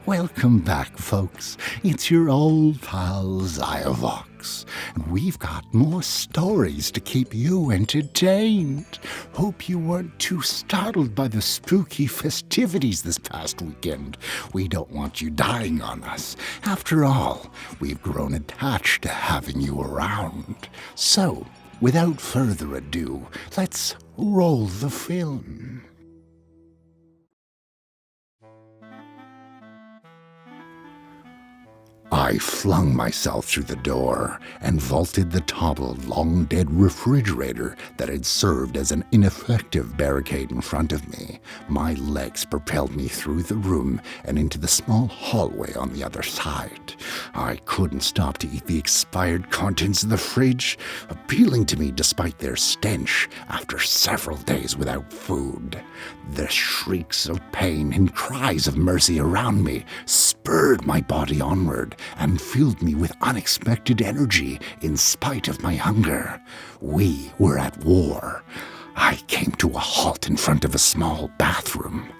Welcome back, folks. It's your old pal Xiovox, and we've got more stories to keep you entertained. Hope you weren't too startled by the spooky festivities this past weekend. We don't want you dying on us. After all, we've grown attached to having you around. So, without further ado, let's roll the film. I flung myself through the door and vaulted the toppled, long-dead refrigerator that had served as an ineffective barricade in front of me. My legs propelled me through the room and into the small hallway on the other side. I couldn't stop to eat the expired contents of the fridge, appealing to me despite their stench after several days without food. The shrieks of pain and cries of mercy around me spurred my body onward and filled me with unexpected energy in spite of my hunger. We were at war. I came to a halt in front of a small bathroom.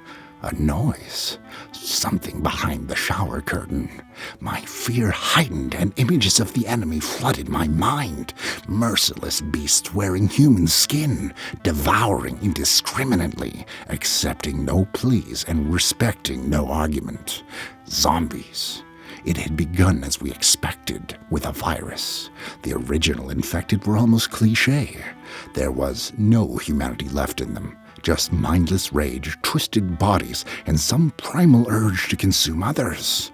A noise. Something behind the shower curtain. My fear heightened and images of the enemy flooded my mind. Merciless beasts wearing human skin, devouring indiscriminately, accepting no pleas and respecting no argument. Zombies. It had begun as we expected, with a virus. The original infected were almost cliché. There was no humanity left in them, just mindless rage, twisted bodies, and some primal urge to consume others.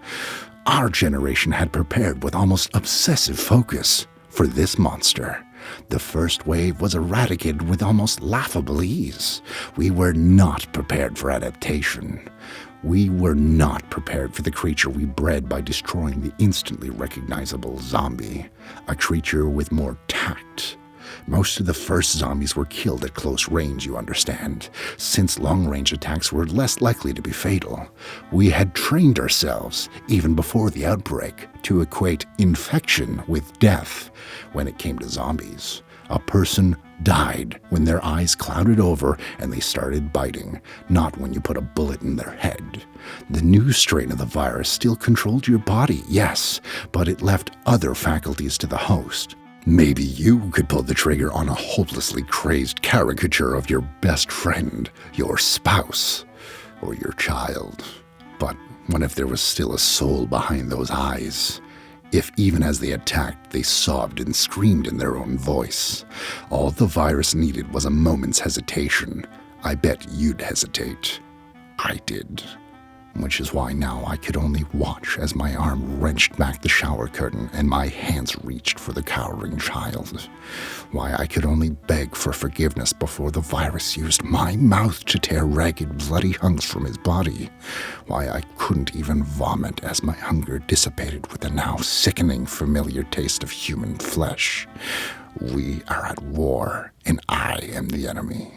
Our generation had prepared with almost obsessive focus for this monster. The first wave was eradicated with almost laughable ease. We were not prepared for adaptation. We were not prepared for the creature we bred by destroying the instantly recognizable zombie, a creature with more tact. Most of the first zombies were killed at close range, you understand, since long-range attacks were less likely to be fatal. We had trained ourselves, even before the outbreak, to equate infection with death. When it came to zombies, a person died when their eyes clouded over and they started biting, not when you put a bullet in their head. The new strain of the virus still controlled your body, yes, but it left other faculties to the host. Maybe you could pull the trigger on a hopelessly crazed caricature of your best friend, your spouse, or your child. But what if there was still a soul behind those eyes? If even as they attacked, they sobbed and screamed in their own voice? All the virus needed was a moment's hesitation. I bet you'd hesitate. I did. Which is why now I could only watch as my arm wrenched back the shower curtain and my hands reached for the cowering child. Why I could only beg for forgiveness before the virus used my mouth to tear ragged, bloody hunks from his body. Why I couldn't even vomit as my hunger dissipated with the now sickening familiar taste of human flesh. We are at war, and I am the enemy.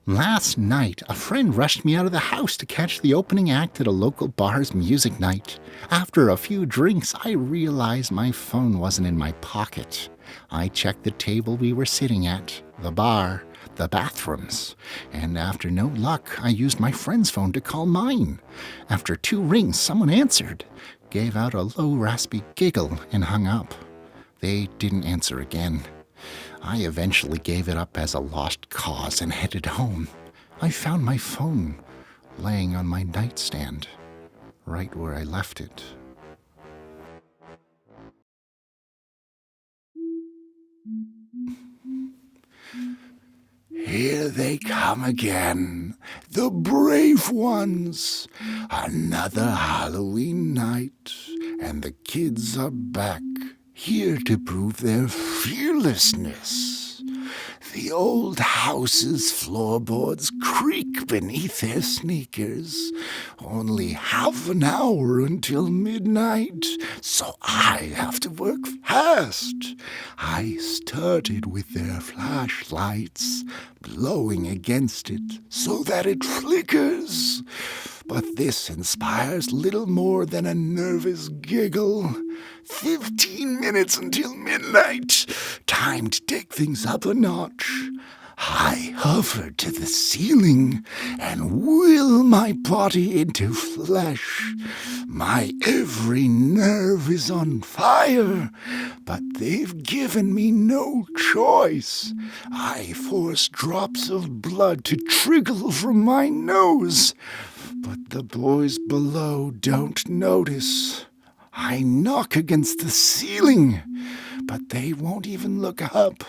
Last night, a friend rushed me out of the house to catch the opening act at a local bar's music night. After a few drinks, I realized my phone wasn't in my pocket. I checked the table we were sitting at, the bar, the bathrooms, and after no luck, I used my friend's phone to call mine. After 2 rings, someone answered, gave out a low, raspy giggle, and hung up. They didn't answer again. I eventually gave it up as a lost cause and headed home. I found my phone laying on my nightstand, right where I left it. Here they come again, the brave ones. Another Halloween night, and the kids are back, here to prove their fearlessness. The old house's floorboards creak beneath their sneakers. Only half an hour until midnight, so I have to work fast. I started with their flashlights, blowing against it so that it flickers. but this inspires little more than a nervous giggle. 15 minutes until midnight. Time to take things up a notch. I hover to the ceiling and will my body into flesh. My every nerve is on fire, but they've given me no choice. I force drops of blood to trickle from my nose, but the boys below don't notice. I knock against the ceiling, but they won't even look up.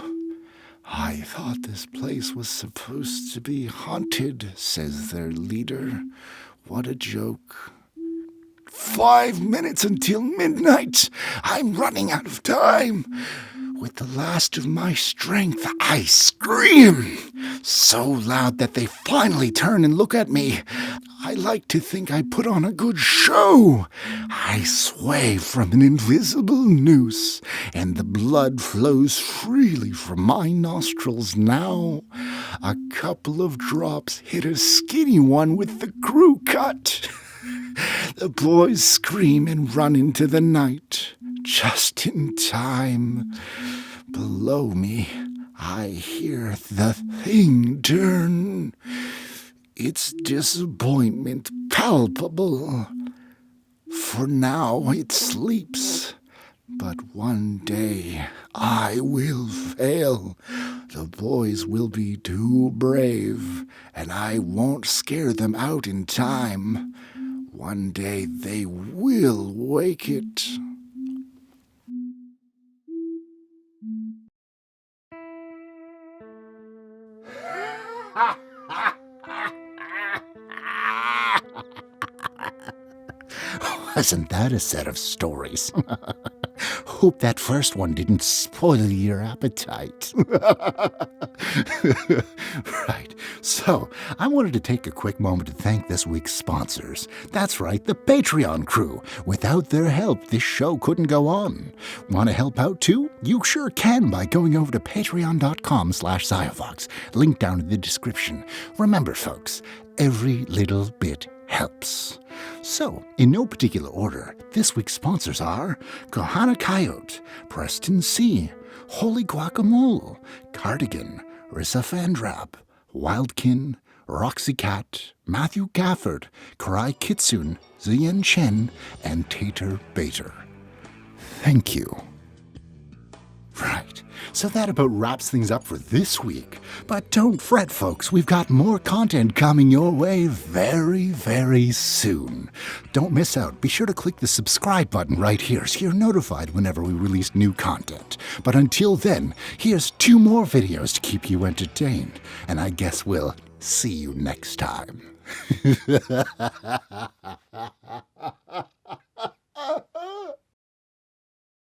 I thought this place was supposed to be haunted, says their leader. What a joke. 5 minutes until midnight. I'm running out of time. With the last of my strength, I scream, so loud that they finally turn and look at me. I like to think I put on a good show. I sway from an invisible noose, and the blood flows freely from my nostrils now. A couple of drops hit a skinny one with the crew cut. The boys scream and run into the night, just in time. Below me, I hear the thing turn. Its disappointment palpable. For now it sleeps, but one day I will fail. The boys will be too brave, and I won't scare them out in time. One day they will wake it. Wasn't that a set of stories? Hope that first one didn't spoil your appetite. Right. So, I wanted to take a quick moment to thank this week's sponsors. That's right, the Patreon crew. Without their help, this show couldn't go on. Want to help out too? You sure can by going over to patreon.com/Xiovox. Link down in the description. Remember, folks, every little bit helps. So, in no particular order, this week's sponsors are Kohana Coyote, Preston C., Holy Guacamole, Cardigan, Rissa Fandrap, Wildkin, Roxy Cat, Matthew Gafford, Karai Kitsune, Zian Chen, and Tater Bater. Thank you. Right, so that about wraps things up for this week. But don't fret, folks, we've got more content coming your way very, very soon. Don't miss out. Be sure to click the subscribe button right here so you're notified whenever we release new content. But until then, here's 2 more videos to keep you entertained. And I guess we'll see you next time.